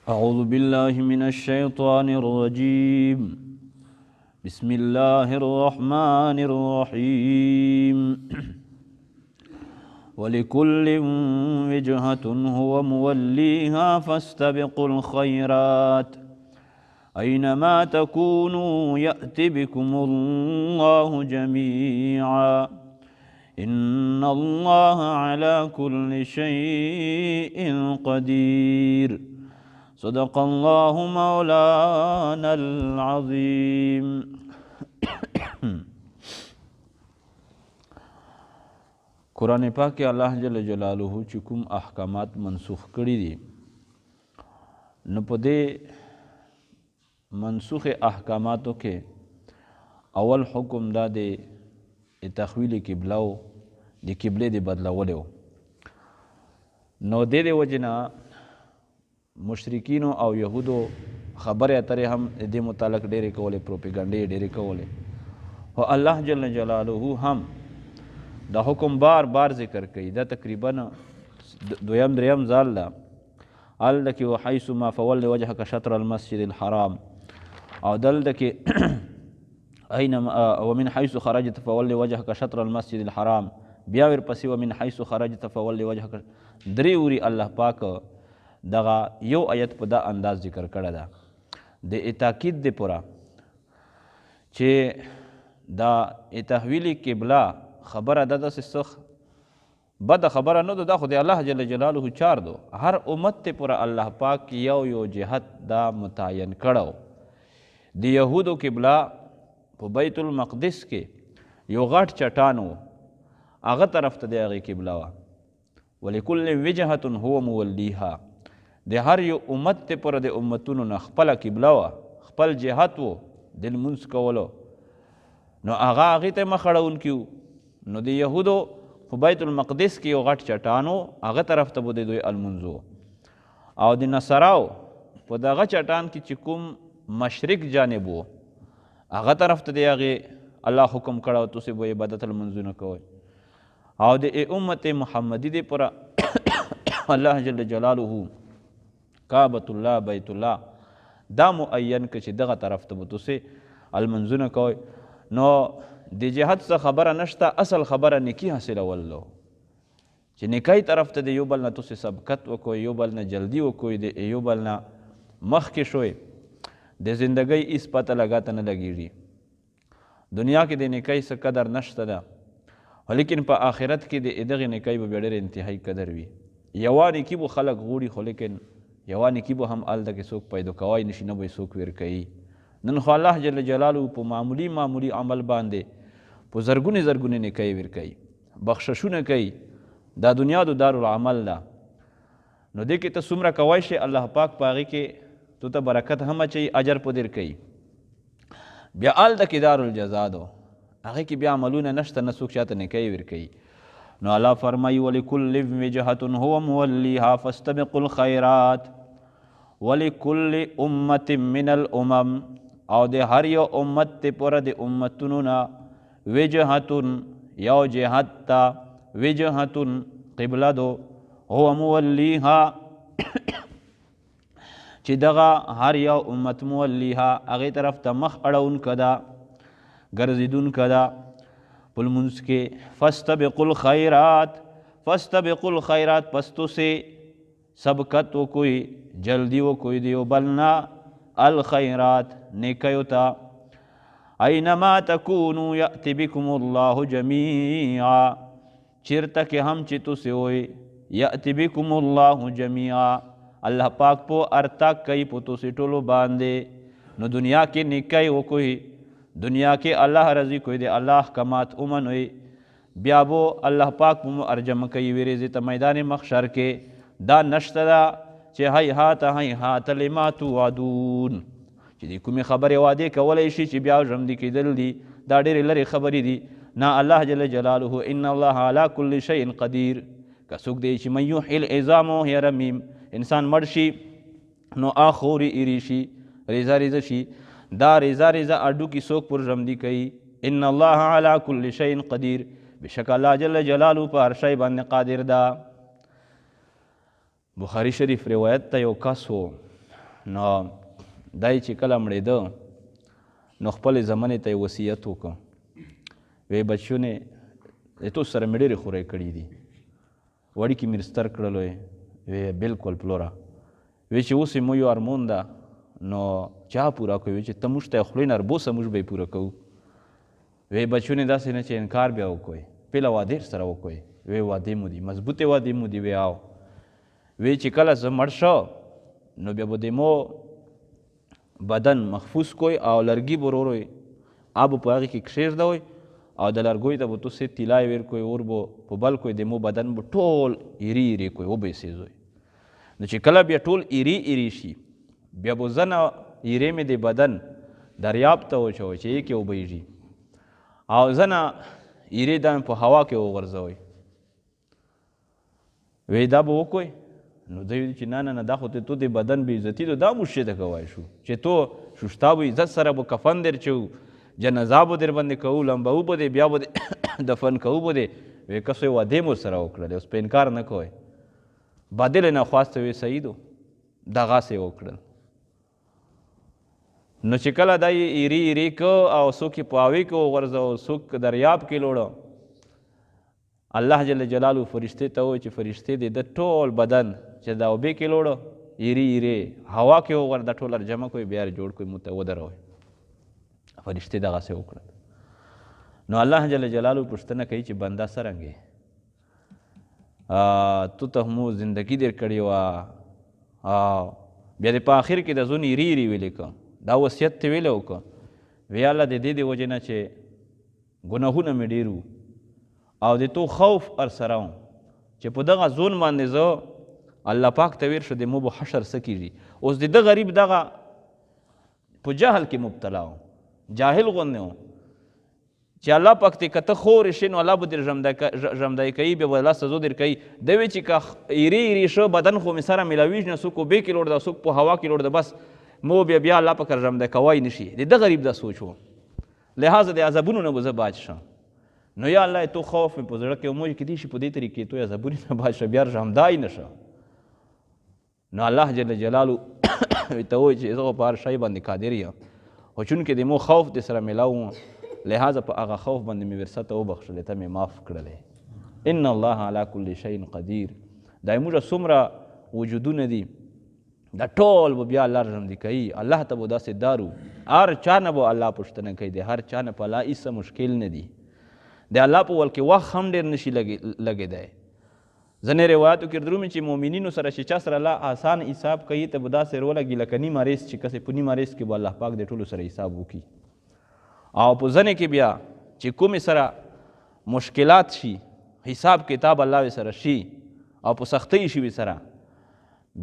أعوذ بالله من الشيطان الرجيم بسم الله الرحمن الرحيم ولكل وجهة هو موليها فاستبقوا الخيرات أينما تكونوا يأت بكم الله جميعا إن الله على كل شيء قدير صدق الله مولانا العظيم. قرآن پاک کې الله جل جلاله چې کوم احکامات منسوخ کړي دي، نو په دې منسوخ احکاماتو کې اول حکم دا دی تحویل قبله و د قبلې د بدلولو. نو د دې وجې نه مشرکینو او یهودو خبرې اترې هم دې متعلق ډېرې کولې، پروپیګنډې ډېرې کولې، خو الله جل جلاله هم دا حکم بار بار ذکر کوي. دا تقریبا دویم دریم ځل ده هلته کې وحیث ما فول وجهک شطر المسجد الحرام، او دلته کې اینما ومن حیث خرجت فول وجهک شطر المسجد الحرام، بیا ورپسې ومن حیث خرجت فول وجهک. درې وری الله پاک دغه یو آیت په دا انداز ذکر کړی ده د تاکید د پوره چې دا تحویل قبله خبره ده داسې څه بده خبره نه ده، دا خو د الله جل جلاله چار دو. هر امت ته پوره الله پاک یو یو جهت دا متعین کړو. د یهودو قبله په بیت المقدس کې یو غټ چټان و، هغه طرف ته د هغې قبله وه. ولکل وجهة هو مولیها، د هر یو امت ته پوره د امتونو نه خپله قبله وه، خپل جهت و د لمونځ کولو، نو هغه هغې ته مخ اړونکي وو. نو د یهودو په بیت المقدس کې یو غټ چټان و، هغه طرف ته به د دوی المونځ و. او د نصراو په دغه چټان کې چې کوم مشرق جانب و، هغه طرف ته د هغې الله حکم کړی و تاسې به عبادت المنځونه کوئ. او د امت محمدي د پوره الله جل جلاله کعبة الله بیت الله دا معین که چې دغه طرف ته به تاسې المنځونه کوئ. نو د جهت څه خبره نشته، اصل خبره نیکي حاصلول ده چې نیکۍ طرف ته د یو بل نه تاسې سبقت وکوئ، یو بل نه جلدي وکوئ، د یو بل نه مخکې شوئ. د زندګۍ هېڅ پته لګاته نه لګېږي. دنیا کې د نیکۍ څه قدر نشته ده، لیکن په آخرت کې د دغې نیکۍ به بیا ډېر انتهایي قدر وي. یوه نیکي به خلک غوړي، خو لیکن یوه نیکي به هم هلته کې څوک پیدا کوی نشي، نه به یې څوک ویر کوي. نن خو الله جل جلاله په معمولي معمولي عمل باندې په زرګونې زرګونې نیکۍ ویر کوي، بخششونه کوي. دا دنیا د دارالعمل ده. نو دې کې ته څومره کوی شي، الله پاک په هغې کې تو ته برکت هم اچوي، اجر په در کوي. بیا هلته کې دارالجزا ده، هغې کې بیا عملونه نشته، نه څوک چاته نیکۍ ویر کوي. نو الله فرمایي ولکل وجهة هو مولیها فاستبقوا الخیرات ولکل امت من الامم، او د هر یو امت ته پوره د امتونو نه وجهة یو جهت ته، وجهة قبله دو، هو مولیها چې دغه هر یو امت مولیها هغې طرف ته مخ اړونکه ده، ګرځېدونکه ده په لمونځ کې. فاستبقوا الخیرات، فاستبقوا الخیرات، پس تاسې سبقت وکوئ، جلدي وکوئ د یو بل نه الخیرات نیکیو ته. اینما تکونو یأت بکم الله جمیعا، چیرته کې هم چې تاسې وئ یأت بکم الله جمیعا، الله پاک په ارتاق کوي په تاسې ټولو باندې. نو دنیا کې نیکۍ وکوئ، دنیا کې الله رضی کوي، د الله احکامات ومنوئ، بیا به الله پاک به مو ارجمه کوي وریځې ته میدان محشر کې. دا نشته ده چې هیهات هیهات لما توعدون، چې د کومې خبرې وعدې کولی شي چې بیا ژوندي کېدل دي، دا ډېرې لرې خبرې دي. نه، الله جل جلاله ان الله علی کل شیء قدیر. که څوک دی چې من یحیی العظام وهی رمیم، انسان مړ شي نو خورې ایرې شي، ریزه ریزه شي، دا ریزه ریزه اډوکي څوک پر ژوندي کوي. ان الله علی کل شیء قدیر، بشک الله جل جلاله په هر شی باندې قادر ده. بخاری شریف روایت ته یو کس و، نو دای چې کله مړېده نو خپلې زمنې ته یې وصیت وکړه، وی بچیونه تو سره مې ډېرې خورۍ کړي دي، وړیکې مې ستر کړلو یې، وی بلکل پلوره، وی چې اوس یې مو یو ارمون ده نو چا پوره کوي، چې ته موږ ته یې خولې نه ربوسه موږ به یې پوره کوو. وی بچیونه داسې نه چې انکار بیا وکوئ، پهله وعدې سره وکوئ. وی وعدې مو دي، مضبوطې وعدې مو دي. وی آو وی چې کله زه مړ شو نو بیا به د مو بدن محفوظ کوئ او لرګي به ورور آب په هغې کې کښېږدوئ او د لرګیو ته به تاسې طلای ور کوئ، اور به په بل کوئ، د مو بدن به ټول ایرې ایرې کوئ، وبه یې سېزوئ. نو چې کله بیا ټول ایرې ایرې شي بیا به ځنه ایرې مې د بدن دریاب ته واچوئ چې یې کې وبهیږي او ځنه ایرې دا په هوا کې وغورځوئ. وی دا به وکوئ. نو دوی ویل چې نه نه نه دا خو تو د بدن بې عزتي ده، دا موږ شی ته کوای شو چې تو شستا به عزت سره به کفن در چوو، جنازه به در باندې کوو، لمبوو به دی، بیا به دفن کوو به دی. وی که څه وعدې مو سره وکړلې، اوس په انکار نه کوئ. بدل نه خواسته وی صحیح دو دغسې وکړل. نو چې کله دا یې ایرې ایرې که او څوک یې په هوې کې وغورځو، څوک دریاب کې لوړه، الله جل جلاله فرشتې ته ووایي چې فرشتې د ده ټول بدن چې دا اوبې کې لوړه ایرې ایرې هوا کې وغور دا ټول جمع کوئ، بیا جوړ کوئ، مو ته ودروئ. فرشتې دغسې وکړل. نو الله جل جلاله پوښتنه کوي چې بنده څرنګې تو ته مو زندګي در کړې وه، بیا د په آخر کې د ځون ایرې ایرې ویلې که دا وصیت ته ویلی وکړه، وی الله د دې د وجې نه چې ګناهونه مې ډېر وو او د تو خوف ار سره وم چې په دغه ځون باندې زه الله پاک ته ویر شو د مو به حشر څه کېږي. اوس د ده غریب دغه په جهل کې مبتلا و، جاهل غوندې و چې الله پاک ته که ته خورې شې نو الله به در ژمدی کوي، بیا به الله سزا در کوي. ده وی چې که ایرې ایرې شه بدن خو مې سره میلاویږي نه، څوک اوبې کې لوړ ده، څوک په هوا کې لوړ ده، بس مو بیا الله پاک ژمدی کوی نه شي. د ده غریب دا سوچ و، لہذا د عذابونو نه به زه باج شم. نو یا الله تو خوف مې په زړه کې ومو چې کېدای شي په دې طریقې تو عذابونو نه باج شه، بیا ژمدی نه شه. نو الله جل جلاله ته وایي چې زه خو په هر شی باندې قادر یم، خو چونکې د مو خوف د سره میلاو وم، لہذا په هغه خوف باندې مې ورسته وبخښلې، ته مې معاف کړلی. ان الله علی کل شیء قدیر. دا موږ څومره وجودونه دي دا ټول به بیا الله ژوندي کوي. الله ته به داسې دارو، هر چا نه به الله پوښتنه کوي، د هر چا نه په الله هېڅ مشکل نه دي. د الله په ول کې وخت هم ډېر نشي لګېدی. ځینې روایاتو کې درومي چې مؤمنینو سره چې چا سره الله آسان حساب کوي ته به داسې ولګي لکه نیمه ریس چې کسې په نیمه ریس کې به الله پاک د ټولو سره حساب وکړي. او په ځینې کې بیا چې کومې سره مشکلات شي، حساب کتاب الله سره شي او په سختۍ شي سره،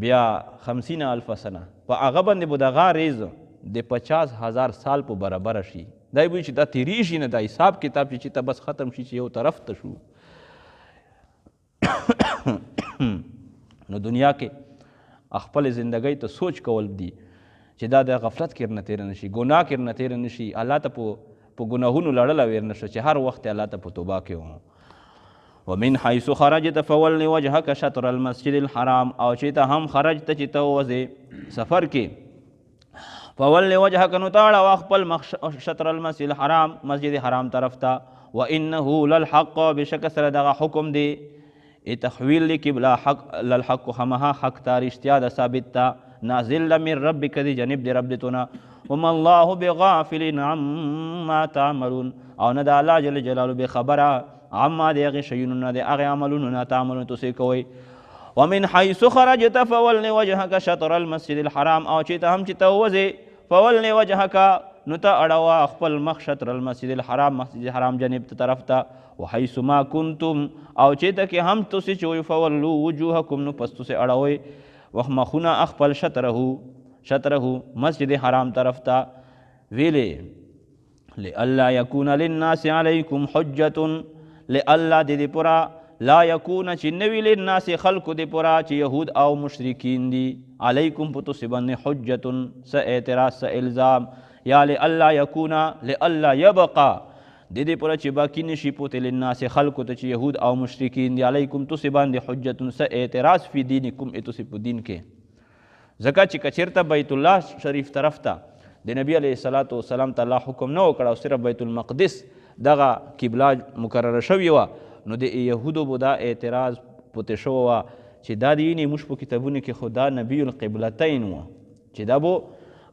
بیا 50,000 سنه په هغه باندې به دغه ریز د 50,000 سال په برابره شي. دا وایي چې دا تېرېږي نه، دا حساب کتاب چې ته بس ختم شي چې یو طرف ته شو. نو دنیا کې خپل زندګۍ ته سوچ کول دي چې دا د غفلت کې نه تېره نه شي، ګناه کې نه تېره نه شي، الله ته په ګناهونو لړله ویر نه شه چې هر وخت الله ته په توبه کې وم. ومن حیث خرجت فول وجهک شطر المسجد الحرام. او چې ته هم خرجت چې ته وځې سفر کې، فول وجهک نو ته اړوه خپل مخ شطر المسجد الحرام، مسجد حرام طرف ته. وانه للحق، بشک سره دغه حکم دی تحویل دی قبله حق، للحق همها حق ته، رښتیا ده، ثابت ته، نازل ده من ربک دی جانب دی رب دتونه. وما الله بغافل عما تعملون. او نه د الله جل جلاله بخبره عما د هغې شیونو نه، د هغې عملونو نه تعملون تاسې کوئ. ومن حیث خرجت فول وجهک شطر المسجد الحرام. او چې ته هم چې ته ووځې فول وجهک نو ته اړوه خپل مخ شطر المسجد الحرام، مسجد حرام جانب ته طرف ته. وحیث ما کنتم. او چې ته کې هم تاسې چې وایي فولو وجوهکم نو پس تاسې اړوئ مخونه خپل شطره مسجد حرام طرف ته. ویلې لئلا یکون للناس علیکم حجة، لئلا د دې پوره لا یکون چې نه وي للناس خلکو د پوره چې یهود او مشرکین دي، علیکم په تاسې باندې حجة څه اعتراض څه الزام، یا لئلا یکون لئلا یبقى د دې پوره چې باقي نشي پوتې للناس خلکو ته چې یهود او مشرکین دي، علیکم تاسې باندې حجة څه اعتراض فی دینکم تاسې په دین کې. ځکه چې که چېرته بیت الله شریف طرف ته د نبي علیه الصلاة والسلام ته الله حکم نه وکړ او صرف بیت المقدس دغه قبله مقرره شوې وه نو د یهودو به دا اعتراض پوتې شوی وه چې دا دی موږ په کتابونو کې خو دا نبي القبلتین و چې دا به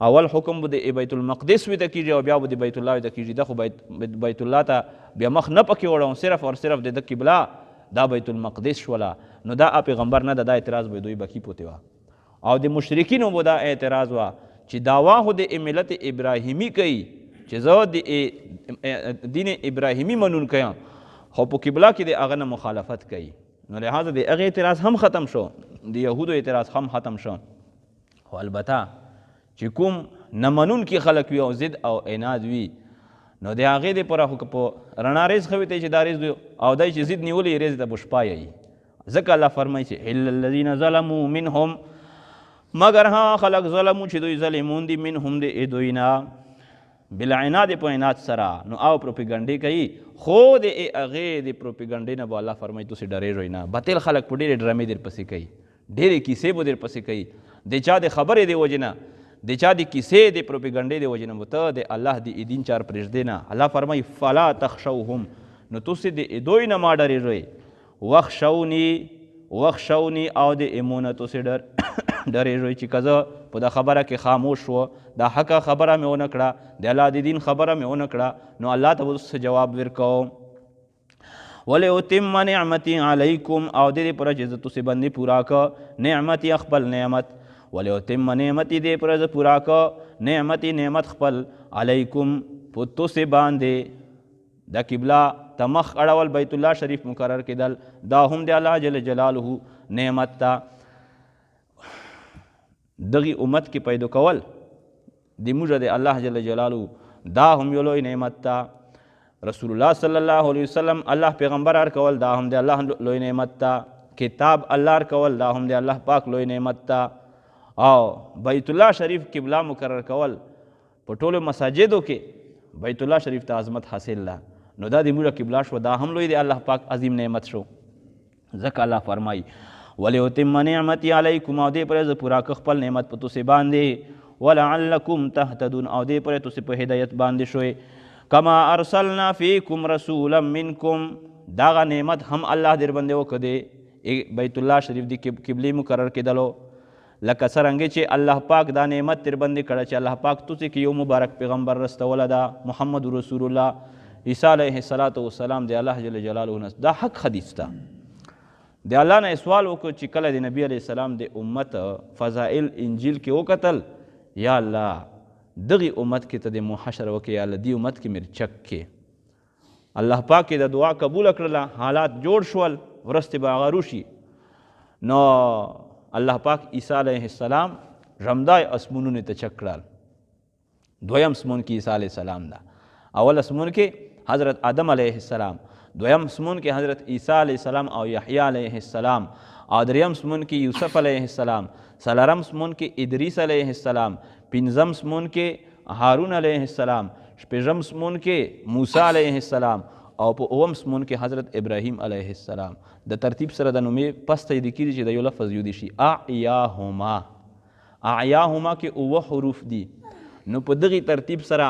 اول حکم به د بیت المقدس ویده کېږي او بیا به د بیت الله ویده کېږي دا خو بیت الله ته بیا مخ نه پکې وړه صرف او صرف د قبله دا بیت المقدس شوله نو دا پیغمبر نه دا اعتراض به دوی بکی پوتې وه او د مشرکینو به دا اعتراض وه چې دعوا خو د ملت ابراهیمي کوي چې زه د دین ابراهیمي منونکی یم خو په قبله کې د هغه نه مخالفت کوي نو لحاظه د هغې اعتراض هم ختم شو د یهودو اعتراض هم ختم شو خو البته چې کوم نه منونکي خلک وي او ضد او عناد وي نو د هغې دپاره خو که په رڼا ریز ښه وي ته چې دا ریز او دی چې ضد نیولی ریز ته به شپه یي ځکه الله فرمایي چې الا الذین ظلموا منهم مگر ها خلق ظلمو چې دوی ظلمون دي منهم د دوی نه بالعناد په عناد سره نو او پروپیګنډې کوي خو د هغې د پروپیګنډې نه به الله فرمایي تاسې ډرېږئ نه باطل خلک په ډېرې ډرامې در پسې کوي ډېرې کیسې به در پسې کوي د چا د خبرې د وجې نه د چا د کیسې د پروپیګنډې د وجې نه به ته د الله د دین چار پرېږدې نه الله فرمایي فلا تخشوهم نو تاسې د دوی نه ما ډرېږئ وخشوني او د ایمونه تاسې ډرېږئ چې که زه په دا خبره کې خاموش شو دا حقه خبره مې ونه کړه د الله د دین خبره مې ونه کړه نو الله ته به څه جواب ورکوم ولأتم نعمتي علیکم او د دې پوره چې زه تاسې باندې پوره که نعمتي خپل نعمت ولأتم نعمتي دې پوره زه پوره که نعمتي نعمت خپل علیکم په تاسې باندې د قبله ته مخ اړول بیت الله شریف مقرر کېدل دا هم د الله جل جلاله نعمت ته دغی امت کې پیدا کول د موږ د الله جل جلاله دا هم یو لوی نعمت ته رسول الله صلی الله علیه وسلم الله پیغمبر ار کول دا هم د الله لوی نعمت ته کتاب الله ار کول دا هم د الله پاک لوی نعمت ته او بیت الله شریف قبله مقرر کول په ټولو مساجدو کې بیت الله شریف ته عظمت حاصل ده نو دا د موږ قبله شو دا هم لوی د الله پاک عظیم نعمت شو ځکه الله فرمایي ولأتم نعمتي علیکم او دې پرې زه پوره که خپل نعمت په تاسې باندې ولعلکم تهتدون او دې پرې تاسې په هدایت باندې شوئ کما ارسلنا فیکم رسولا منکم دغه نعمت هم الله در باندې وکړه دی بیت الله شریف د قبلې مقرر کېدلو لکه څرنګه چې الله پاک دا نعمت در باندې کړه چې الله پاک تاسې کې یو مبارک پیغمبر رستوله ده محمد رسول الله عیسی علیه السلام د الله جل جلاله نه دا حق حدیث ده د الله نه سوال وکړو چې کله د نبی علیه السلام د امت فضائل انجیل کې وکتل یا الله دغې امت کې ته د محشر وکړې یا الله دې امت کې مې چک کې الله پاک د دعا قبوله کړله حالات جوړ شول ورستې به هغه روشي نو الله پاک عیسی علیه السلام رمدای اسمونونو ته چک کړل دویم اسمون کې عیسی علیه السلام ده اول اسمون کې حضرت آدم علیه السلام دویم سمون کې حضرت عیسی علیه السلام او یحیی علیه السلام او دریم سمون کې یوسف علیه السلام څلورم سمون کې ادریس علیه السلام پنځم سمون کې هارون علیه السلام شپږم سمون کې موسی علیه السلام او په اوم سمون کې حضرت ابراهیم علیه السلام د ترتیب سره د نومې پس ته یې کېږي چې د یو لفظ یودي شي اعیاهما کې اوه حروف دي نو په دغې ترتیب سره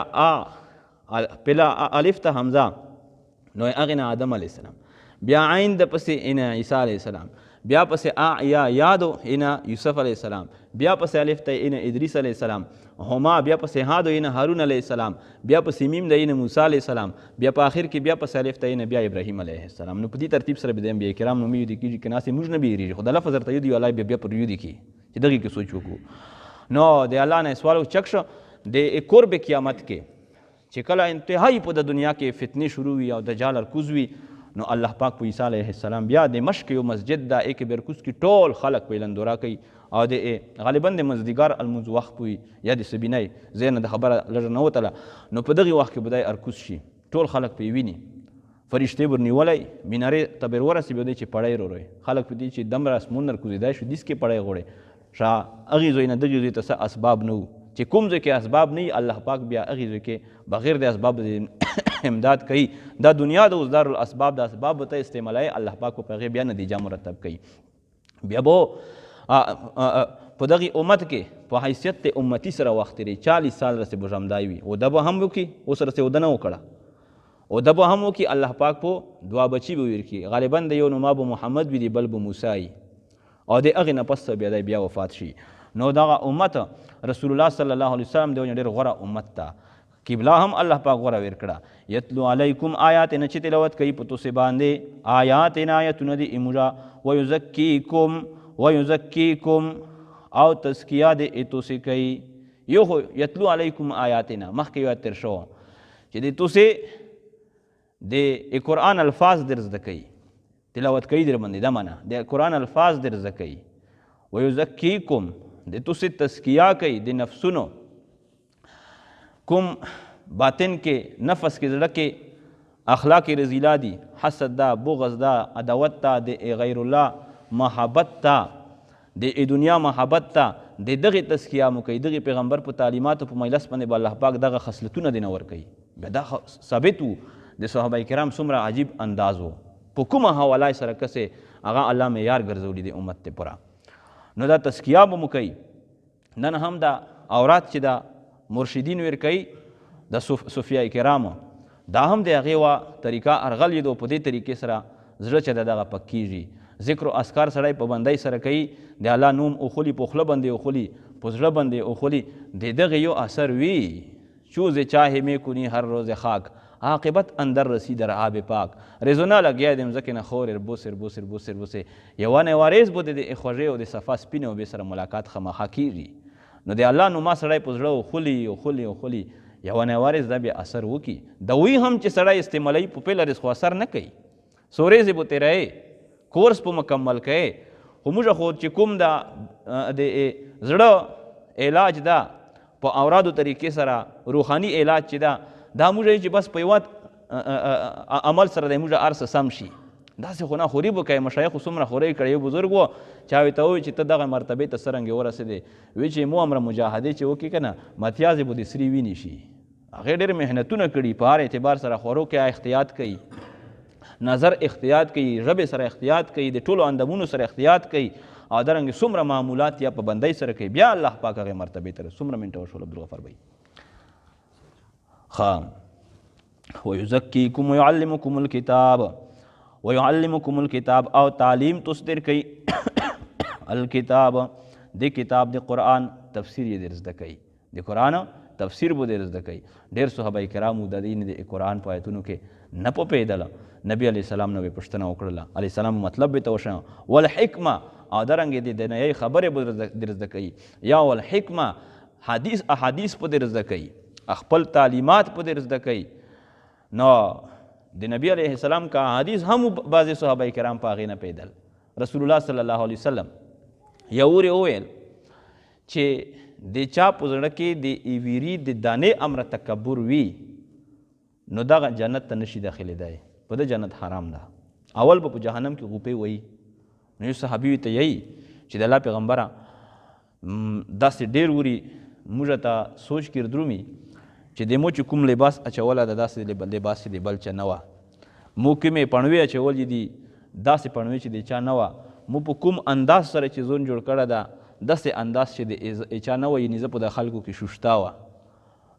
پهلا الف ته حمزه نو هغې نه آدم علیه السلام بیا عین د پسې اینه عیسی علیه السلام بیا پسې اعیا یادو اینه یوسف علیه السلام بیا پسې الف ته اینه ادریس علیه السلام هما بیا پسې هادو اینه هارون علیه السلام بیا پسې میم د اینه موسی علیه السلام بیا په آخر کې بیا پسې الف ته اینه بیا ابراهیم علیه السلام نو په دې ترتیب سره به د انبیا کرام نومې یودي کېږي که ناسې موږ نه به هېرېږي خو د لفظ درته یودي الله بیا پر یودي کړي چې دغې کې سوچ وکړو نو د الله نه سوال چک شو د قرب قیامت کې چې کله انتهایی په د دنیا کې فتنې شروع وي او دجال ارکوز وي نو الله پاک په عیسی علیه السلام بیا د مشق یو مسجد ده کې برکوز کې ټول خلک په لندورا کوي او د غالبا د مزدیګار المنځ وخت وي یا د سبینۍ زه نه د خبره لږه نه وتله نو په دغې وخت کې به دی ارکوز شي ټول خلک پې ویني فرشتې ورنیولی مینارې ته به ورسي بیا دی چې پړی روروي خلک په دې چې دمره اسمون نرکوزېدی شو دیس کې پړی غوړی شا هغې ځای نه دغې ځای ته څه اسباب نه وو چې کوم ځای کې اسباب نه وي الله پاک بیا هغې ځای کې بغیر د اسباب امداد کوي دا دنیا د اوزدار الاسباب د اسباب ته استعمالوي الله پاک په هغې بیا نتیجه مرتب کوي بیا به په دغې امت کې په حیثیت د امتي سره وخت تېری 40 سال رسې به ژمدای وي او ده به هم وکړي اوس رسې وده نه وکړه او ده به هم وکړي الله پاک په 2 بچي به ورکړي غالبا د یو نوما به محمد وي د بل به موسی وي او د هغې نه پس بیا دی بیا وفات شي نو دغه امت رسول الله صلی الله علیه وسلم د ډېر غوره امت ته قبله هم الله پاک غوره ورکړه یتلو علیکم آیاتنا چې تلاوت کوي په تاسې باندې آیاتنا آیتونه د ایموږه ویزکیکم او تزکیه د تاسې کوي یو خو یتلو علیکم آیاتنا مخکې یو تیر شو چې د تاسې د قرآن الفاظ در زده کوي تلاوت کوي در باندې دا معنا د قرآن الفاظ در زده کوي ویزکیکم د تاسې تزکیه کوي د نفسونو کوم باطن کې نفس کې زړه کې اخلاق رزیلا دي حسد دا بغض دا عداوت تا د غیر الله محبت تا د دنیا محبت تا د دغې تزکیه مو کوي دغې پیغمبر په تعلیماتو په مجلس باندې به الله پاک دغه خصلتونه دې نه ورکوي بیا دا ثابت و د صحابه کرام څومره عجیب انداز و په کومه حوالای سره کسې هغه الله معیار ګرځولی د امت ته پوره نو دا تزکیه به مو کوي نن هم دا اورات چې دا مرشدین ورکوي د صوفیه کرامو دا هم د هغې وا طریقه ارغل دو په دې طریقې سره زړه چې د دغه پک کېږي ذکر و اذکار سړی په بندۍ سره کوي د الله نوم اوخلي په خوله باندې اوخلي په زړه باندې اوخلي د دغې یو اثر وي چوز چاهے می کنی هر روز خاک عاقبت اندر رسی در آب پاک رزونه لګیا د مځکې نه خور بوسر یوه نوارز به د خوږې او د صفا سپینې اوبې سره ملاقات خامخا کېږي نو د الله نوما سړی په زړه اوخلي یوه نوارز دا بیا اثر وکړي د وی هم چې سړی استعمالوي په پیله رز خو اثر نه کوي څو ورځې به تېروې کورس په مکمل کوې خو موږ خو چې کوم د زړه علاج دا په اورادو طریقې سره روحاني علاج چې دا موږ چې بس په یوه عمل سره د موږ هر څه سم شي داسې خو نه خوري به کوې مشایخو څومره خورۍ کړی یو بزرګ و چا ورته ووایي چې ته دغه مرتبې ته څرنګې ورسېدې وایي چې مو همره مجاهدې چې وکړي که نه متیازې به د سري وینې شي هغې ډېر محنتونه کړي په هر اعتبار سره خورو کې احتیاط کوي نظر احتیاط کوي ژبې سره احتیاط کوي د ټولو اندامونو سره احتیاط کوي او دارنګې څومره معمولات یا په بندۍ سره کوي بیا الله پاک هغې مرتبې ته څومره منټه وشول عبدالغفار بھائی ښه ویزکیکم ویعلمکم الکتاب او تعلیم تاسو در کوي الکتاب د کتاب د قرآن تفسیر یې در زده کوي د قرآن تفسیر به در زده کوي ډېر صحابه کرامو د دې د قرآن په آیتونو کې نه پوهېدله نبي علیه السلام نه به پوښتنه وکړله علیه السلام مطلب به ته وښیه والحکمه او دارنګې د دنیایي خبرې به در زده کوي یا والحکمه احادیث په در زده کوي خپل تعلیمات په در زده کوي نو د نبی علیه السلام کا حدیث هم بعضې صحابه کرام په هغې نه پوهېدل رسول الله صلی الله علیه وسلم یو ورې وویل چې د چا په زړه کې د ایویري د دانې امره تکبر وي نو دغه جنت ته نشي داخلېدی په ده جنت حرام ده اول به په جهنم کې غوپې وایي نو یو صحابي ته یایي چې د الله پیغمبره داسې ډېر وري موږ ته سوچ کې درومي چې د مو چې کوم لباس اچوله د داسې لباس چې د بل چا نه وه مو کومې پڼوې اچولې دي داسې پڼوې چې د چا نه وه مو په کوم انداز سره چې ځون جوړ کړی ده داسې انداز چې د چا نه وه یعنې زه په د خلکو کې شوشتا وه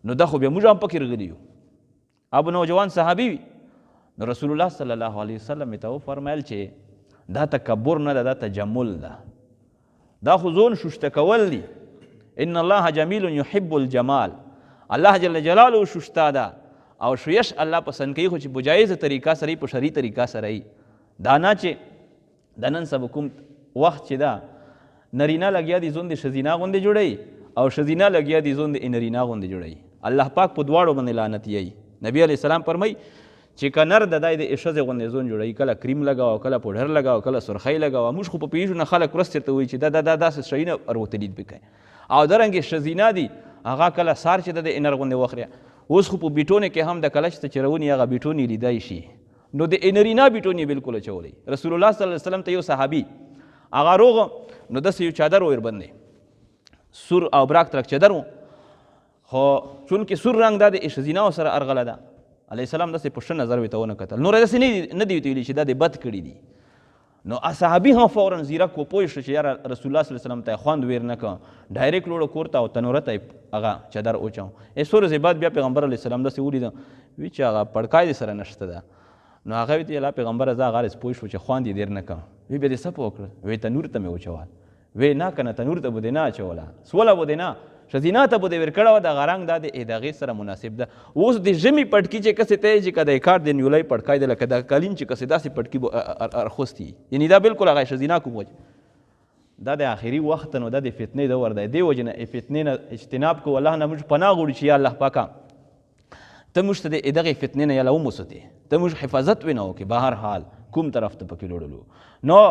نو دا خو بیا موږ هم پکې رغلي یو اب نوجوان صحابي وي نو رسول الله صلی الله علیه وسلم ته وفرمیل چې دا تکبر نه ده دا تجمل ده دا خو ځون شوشته کول دي ان الله جمیل یحب الجمال الله جل جلاله شوشتا ده او شویش الله پسند کوي خو چې په جایزه طریقه سره په شرعي طریقه سره دا نه چې د نن سبا کوم وخت چې ده نرینه لګیا دي ځون د ښځینه غوندې جوړوي او ښځینه لګیا دي ځون د نرینه غوندې جوړوي الله پاک په دواړو باندې لعنت یی نبی علیه السلام فرمایي چې که نر د دای د ښځې غوندې ځون جوړوي کله کریم لګاوه کله پوډر لګاوه کله سرخی لګاوه موږ خو په پوهېږو نه خلک ورس چېرته وایي چې دا داسې شیونه ورورته لید به کوي او دارنګې ښځینه دي هغه کله سار چې د انر غوندې وخوري اوس خو په بیټونې کې هم د کلچ ته چې رووني هغه بیټونې لیدای شي نو د انرینا بیټونې بالکل اچولی رسول الله صلی الله علیه وسلم ته یو صحابي هغه روغ نو داسې یو چادر و ورباندې سور او براک ترک چادر و خو چونکې سور رنګ دا د ښځینهو سره ارغله ده علیه السلام داسې په ښه نظر ورته ونه کتل نور داسې نه دي ورته ویلي چې دا د بد کړي دي نو صحابي هم فورا زیرک و پوه شو چې یاره رسول الله صلی الله علیه وسلم ته خوند ویر نه کړ، ډایرکټ لوړ کور ته او تنوره ته هغه چادر اوچاو. څو ورځې بعد بیا پیغمبر علیه السلام داسې ولیده، وی چې هغه پړکای دې سره نشته ده. نو هغه وی ته الله پیغمبره زه هغه پوه شو چې خوند یې ډېر نه کړ. وی بیا دې څه په وکړه؟ وی تنور ته مې وچول. وی نه که نه تنور ته به دې نه اچوله، سوله به دې نه ښځینه ته به دې ور کړه وه. دغه رنګ دا د هغې سره مناسب ده. اوس د ژمي پټکي چې کسې ته یې چې که د کار د نیولی پټکی دی لکه د قالین چې کسې داسې پټکي به اخوستي یعنې دا بلکل هغه ښځینه کوم وجه دا د آخري وخت نو دا د فتنې دور دی. دې وجې نه فتنې نه اجتناب کوو. الله نه موږ پناه غواړو چې یا الله پاکه ته موږ ته د دغې فتنې نه یاله وموسوتې، ته موږ حفاظت وینه وکړې بهر حال کوم طرف ته پکې لوړلو. نو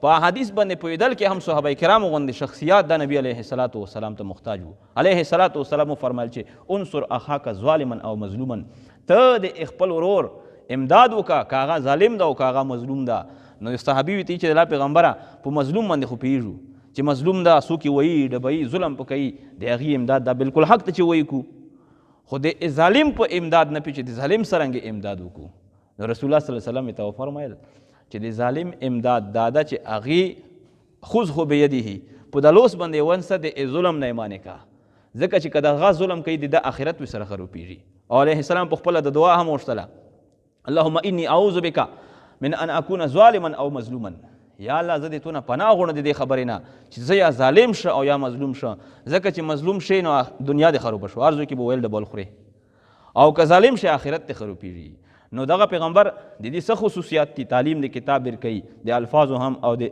په حدیث باندې پوهېدل کې هم صحابه کرامو غوندې شخصیات دا نبي علیه الصلاة والسلام ته محتاج وو. علیه الصلاة والسلام وفرمایل چې انصر اخاک ظالما او مظلوما، ته د خپل ورور امداد وکړه که هغه ظالم ده او که هغه مظلوم ده. نو صحابي وي ته چې د الله پیغمبره په مظلوم باندې خو پوهېږو چې مظلوم ده څوک یې ویي ډبوي ظلم په کوي، د هغې امداد دا بلکل حق ته چې ویي کو، خو د ظالم په امداد نه پوهېږي چې د ظالم څرنګې امداد وکړو. نو رسول الله صلی الله علیه وسلم ته وفرمایل چې د ظالم امداد دا ده چې هغې خذه بیده په د لوس باندې ونسه د ظلم نه یې مانع کا، ځکه چې که د هغه ظلم کوي د ده آخرت وي سره خروپېږي. او علیه السلام په خپله د دعا هم وغوښتله اللهم انی اعوذ بک من ان اکون ظالما او مظلوما، یا الله زه دې تو نه پناه غواړم د دې خبرې نه چې زه یا ظالم شه او یا مظلوم شه، ځکه چې مظلوم شي نو دنیا دې خروبه شو، هر ځای کې به ویل د بل خورې، او که ظالم شي آخرت دې خروپېږي. نو دغه پیغمبر د دې څه خصوصیات دي؟ تعلیم د کتاب ورکوي، د الفاظو هم او د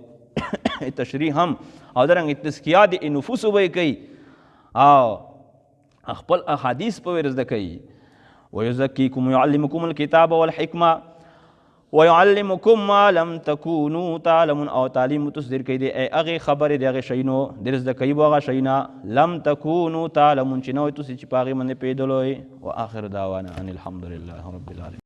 تشریح هم، او دارنګه تزکیه د نفوسو به یې کوي او خپل احادیث په ور زده کوي. ویزکیکم ویعلمکم الکتاب والحکمه ویعلمکم ما لم تکونوا تعلمون، او تعلیم متصدر کوي د هغې خبرې د هغې شیونو در زده کوي به هغه شیونه لم تکونوا تعلمون چې نه وئ تاسې چې په هغې باندې پوهېدلی. و آخر دعوانا ان الحمد لله رب العالمین.